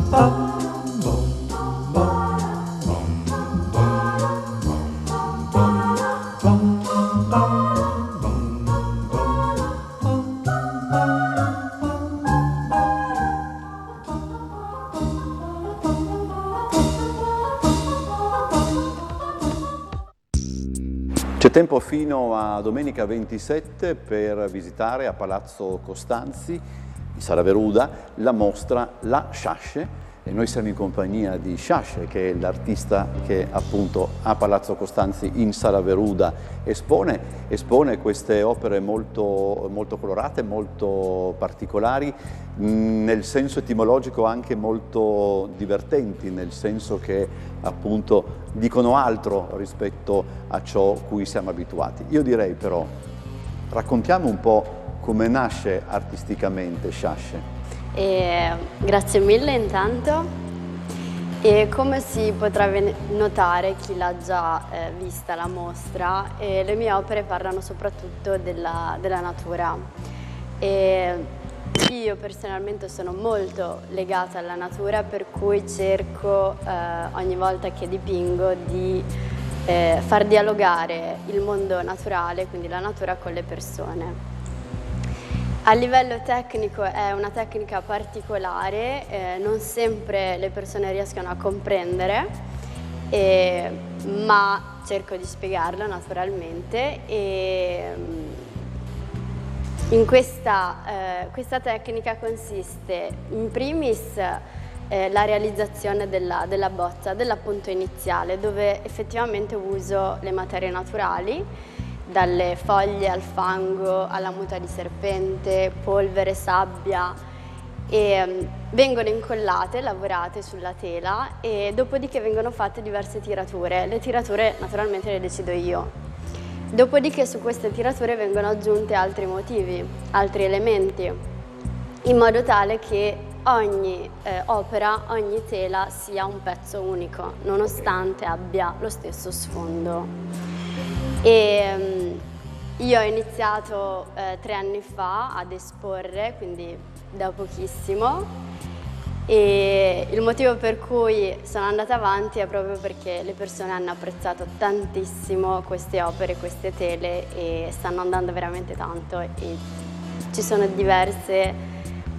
C'è tempo fino a domenica 27 per visitare a Palazzo Costanzi, in Sala Veruda, la mostra La Sciasce, e noi siamo in compagnia di Sciasce, che è l'artista che appunto a Palazzo Costanzi in Sala Veruda espone queste opere molto colorate, molto particolari, nel senso etimologico anche molto divertenti, nel senso che appunto dicono altro rispetto a ciò cui siamo abituati. Io direi però, raccontiamo un po' come nasce artisticamente Sciasce. Grazie mille intanto. E come si potrà notare chi l'ha già vista la mostra, le mie opere parlano soprattutto della natura. Io personalmente sono molto legata alla natura, per cui cerco ogni volta che dipingo di far dialogare il mondo naturale, quindi la natura, con le persone. A livello tecnico è una tecnica particolare, non sempre le persone riescono a comprendere, ma cerco di spiegarla naturalmente. In questa tecnica consiste in primis la realizzazione della bozza, dell'appunto iniziale, dove effettivamente uso le materie naturali, dalle foglie al fango, alla muta di serpente, polvere, sabbia, e vengono incollate, lavorate sulla tela, e dopodiché vengono fatte diverse tirature. Le tirature naturalmente le decido io. Dopodiché su queste tirature vengono aggiunte altri motivi, altri elementi, in modo tale che ogni opera, ogni tela sia un pezzo unico, nonostante abbia lo stesso sfondo. Io ho iniziato 3 anni fa ad esporre, quindi da pochissimo, e il motivo per cui sono andata avanti è proprio perché le persone hanno apprezzato tantissimo queste opere, queste tele, e stanno andando veramente tanto, e ci sono diverse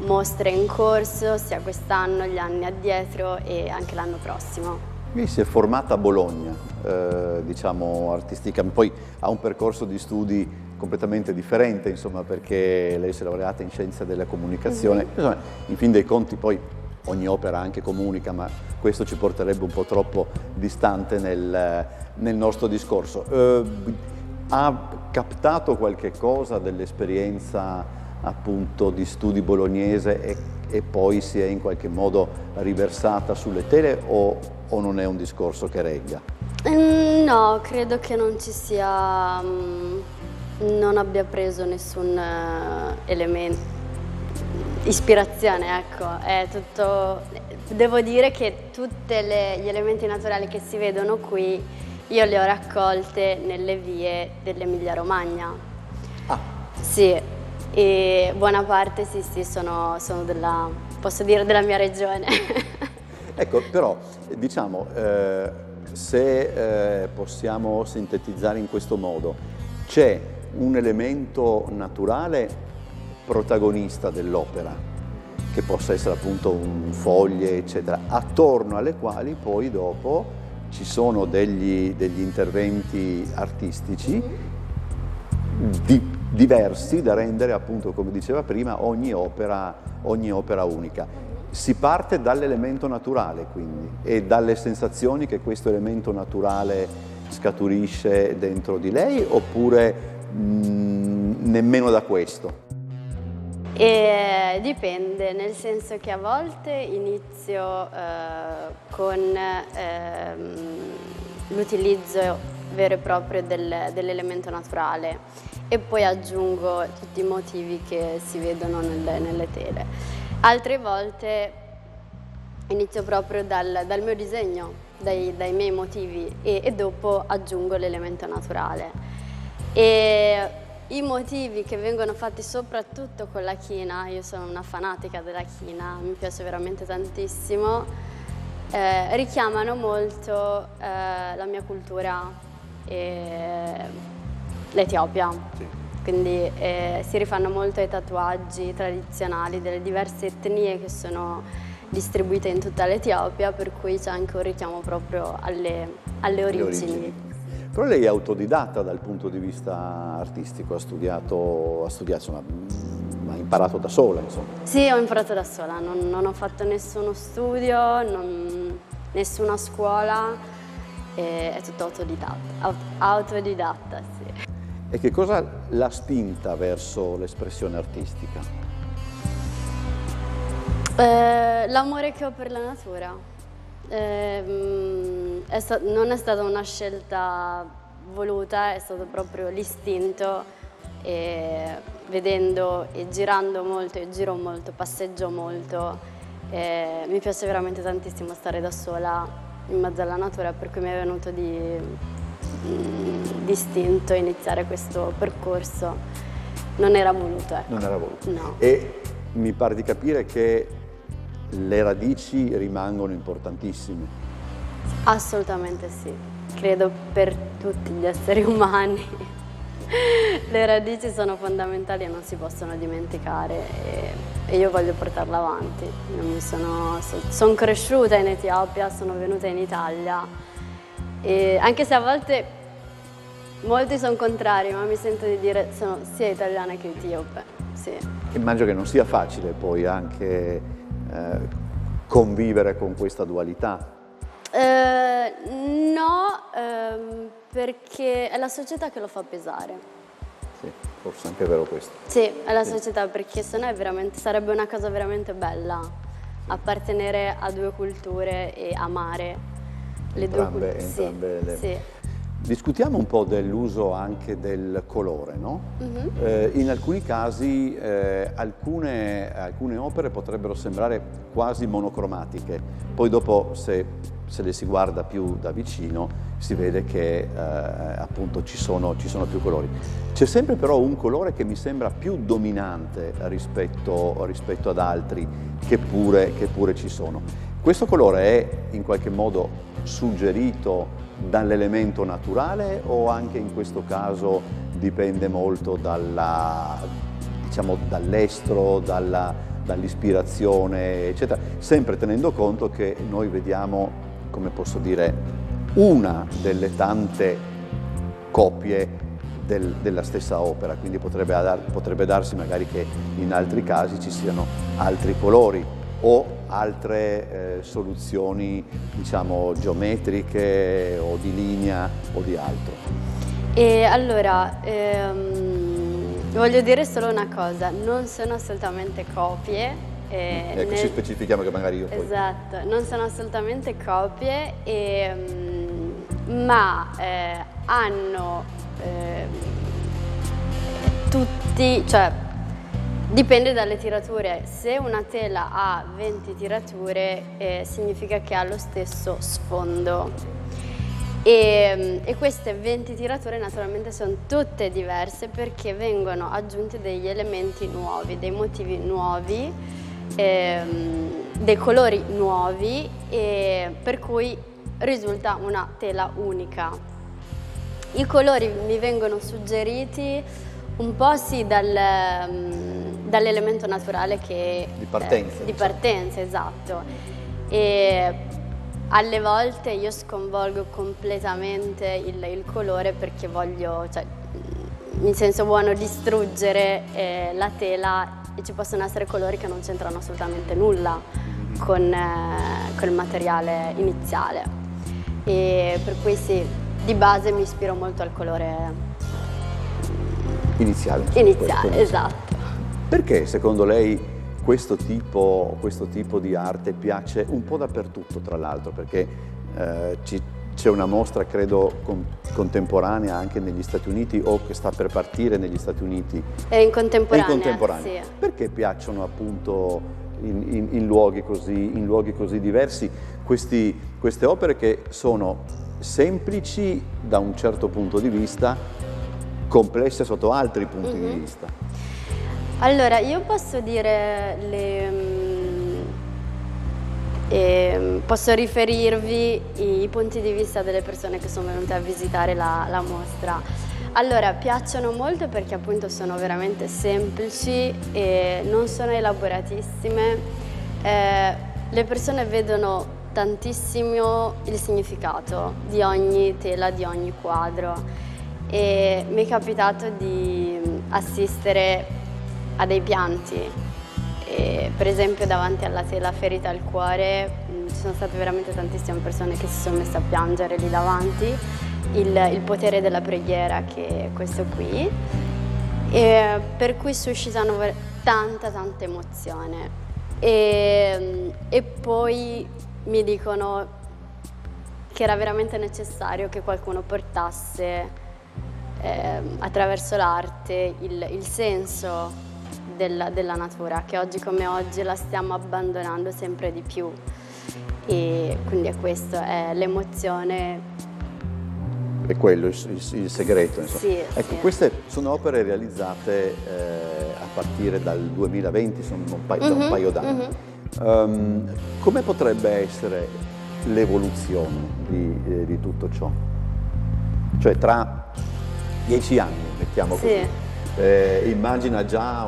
mostre in corso, sia quest'anno, gli anni addietro e anche l'anno prossimo. Lei si è formata a Bologna, diciamo artisticamente, poi ha un percorso di studi completamente differente, insomma, perché lei si è laureata in scienze della comunicazione. Insomma, in fin dei conti poi ogni opera anche comunica, ma questo ci porterebbe un po' troppo distante nel nostro discorso. Ha captato qualche cosa dell'esperienza appunto di studi bolognese e poi si è in qualche modo riversata sulle tele, o non è un discorso che regga? No, credo che non ci sia, non abbia preso nessun elemento, ispirazione, ecco, è tutto. Devo dire che tutti gli elementi naturali che si vedono qui io li ho raccolte nelle vie dell'Emilia Romagna. Ah. Sì, e buona parte sì, sono posso dire, della mia regione. Ecco, però diciamo, se possiamo sintetizzare in questo modo, c'è un elemento naturale protagonista dell'opera, che possa essere appunto foglie, eccetera, attorno alle quali poi dopo ci sono degli interventi artistici diversi da rendere appunto, come diceva prima, ogni opera unica. Si parte dall'elemento naturale quindi e dalle sensazioni che questo elemento naturale scaturisce dentro di lei, oppure nemmeno da questo? Dipende, nel senso che a volte inizio con l'utilizzo vero e proprio dell'elemento naturale e poi aggiungo tutti i motivi che si vedono nelle tele. Altre volte inizio proprio dal mio disegno, dai miei motivi, e dopo aggiungo l'elemento naturale. E i motivi che vengono fatti soprattutto con la china, io sono una fanatica della china, mi piace veramente tantissimo, richiamano molto la mia cultura e l'Etiopia. Sì. Quindi si rifanno molto ai tatuaggi tradizionali delle diverse etnie che sono distribuite in tutta l'Etiopia, per cui c'è anche un richiamo proprio alle origini. Però lei è autodidatta dal punto di vista artistico, ha studiato insomma, ha imparato da sola, insomma. Sì, ho imparato da sola, non ho fatto nessuno studio, nessuna scuola, è tutto autodidatta, autodidatta, sì. E che cosa l'ha spinta verso l'espressione artistica? L'amore che ho per la natura. Non è stata una scelta voluta, è stato proprio l'istinto, e vedendo e girando molto, e giro molto, passeggio molto, mi piace veramente tantissimo stare da sola in mezzo alla natura, per cui mi è venuto di istinto iniziare questo percorso. Non era voluto, ecco. Non era voluto. No. E mi pare di capire che le radici rimangono importantissime. Assolutamente sì, credo per tutti gli esseri umani. Le radici sono fondamentali e non si possono dimenticare, e io voglio portarla avanti. Sono cresciuta in Etiopia, sono venuta in Italia, e anche se a volte molti sono contrari, ma mi sento di dire sono sia italiana che etiope. Sì. Immagino che non sia facile poi anche convivere con questa dualità. No, perché è la società che lo fa pesare. Sì, forse anche è vero questo. Sì, è la società, perché sennò sarebbe una cosa veramente bella, appartenere a due culture e amare le due culture. Entrambe Sì. Discutiamo un po' dell'uso anche del colore, no? In alcuni casi alcune opere potrebbero sembrare quasi monocromatiche, poi dopo se le si guarda più da vicino si vede che appunto ci sono più colori. C'è sempre però un colore che mi sembra più dominante rispetto ad altri che pure ci sono. Questo colore è in qualche modo suggerito dall'elemento naturale, o anche in questo caso dipende molto dall'estro, dall'ispirazione, eccetera, sempre tenendo conto che noi vediamo, come posso dire, una delle tante copie della stessa opera, quindi potrebbe darsi magari che in altri casi ci siano altri colori o altre soluzioni, diciamo, geometriche o di linea o di altro. E allora, voglio dire solo una cosa, non sono assolutamente copie. Così specifichiamo che magari io poi... Esatto, non sono assolutamente copie, ma hanno tutti, cioè dipende dalle tirature. Se una tela ha 20 tirature significa che ha lo stesso sfondo, e queste 20 tirature naturalmente sono tutte diverse perché vengono aggiunti degli elementi nuovi, dei motivi nuovi, dei colori nuovi, per cui risulta una tela unica. I colori mi vengono suggeriti un po' sì dall'elemento naturale che di partenza. Di partenza, esatto. E alle volte io sconvolgo completamente il colore perché voglio, cioè, in senso buono, distruggere la tela, e ci possono essere colori che non c'entrano assolutamente nulla con il materiale iniziale. E per cui sì, di base mi ispiro molto al colore iniziale, esatto. Perché secondo lei questo tipo di arte piace un po' dappertutto, tra l'altro? Perché c'è una mostra, credo, contemporanea anche negli Stati Uniti, o che sta per partire negli Stati Uniti. È in contemporanea. Sì. Perché piacciono appunto in luoghi così diversi queste opere che sono semplici da un certo punto di vista, complesse sotto altri punti di vista. Allora, io posso dire posso riferirvi i punti di vista delle persone che sono venute a visitare la mostra. Allora, piacciono molto perché appunto sono veramente semplici e non sono elaboratissime. Le persone vedono tantissimo il significato di ogni tela, di ogni quadro, e mi è capitato di assistere a dei pianti. Per esempio davanti alla tela Ferita al cuore ci sono state veramente tantissime persone che si sono messe a piangere lì davanti. Il potere della preghiera, che è questo qui, per cui suscitano tanta emozione, e poi mi dicono che era veramente necessario che qualcuno portasse attraverso l'arte il senso della natura, che oggi come oggi la stiamo abbandonando sempre di più, e quindi è questo, è l'emozione. È quello il segreto, insomma. Sì, ecco, sì. Queste sono opere realizzate a partire dal 2020, sono da un paio d'anni. Come potrebbe essere l'evoluzione di tutto ciò? Cioè tra 10 anni, mettiamo così. Sì. Immagina già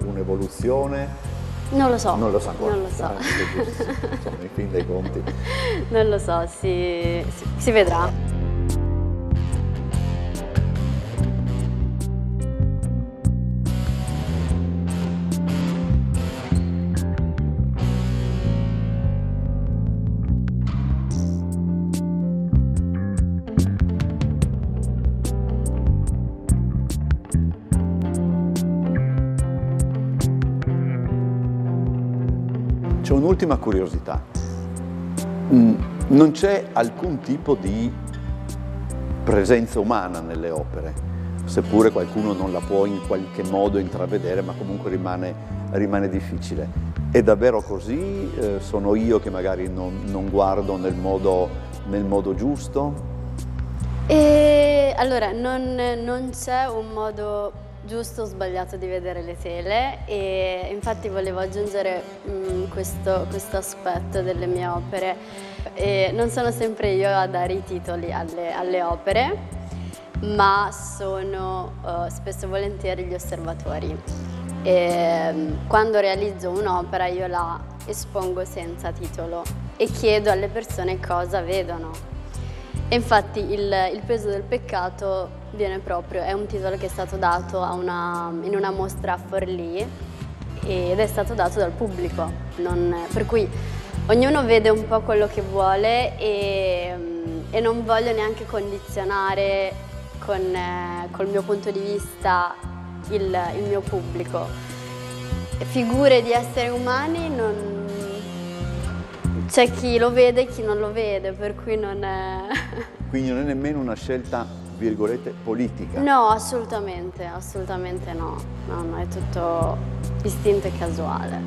un'evoluzione? Non lo so. Non lo so ancora. Non lo so. Insomma, in fin dei conti. Non lo so, si vedrà. C'è un'ultima curiosità. Non c'è alcun tipo di presenza umana nelle opere, seppure qualcuno non la può in qualche modo intravedere, ma comunque rimane difficile. È davvero così? Sono io che magari non guardo nel modo giusto? Allora, non c'è un modo giusto o sbagliato di vedere le tele, e infatti volevo aggiungere questo aspetto delle mie opere. Non sono sempre io a dare i titoli alle opere, ma sono spesso e volentieri gli osservatori. Quando realizzo un'opera io la espongo senza titolo e chiedo alle persone cosa vedono. E infatti il peso del peccato è un titolo che è stato dato in una mostra a Forlì, ed è stato dato dal pubblico, per cui ognuno vede un po' quello che vuole, e non voglio neanche condizionare col mio punto di vista il mio pubblico. Figure di esseri umani c'è chi lo vede e chi non lo vede, per cui non è... Quindi non è nemmeno una scelta, virgolette, politica? No, assolutamente no. No, è tutto istinto e casuale.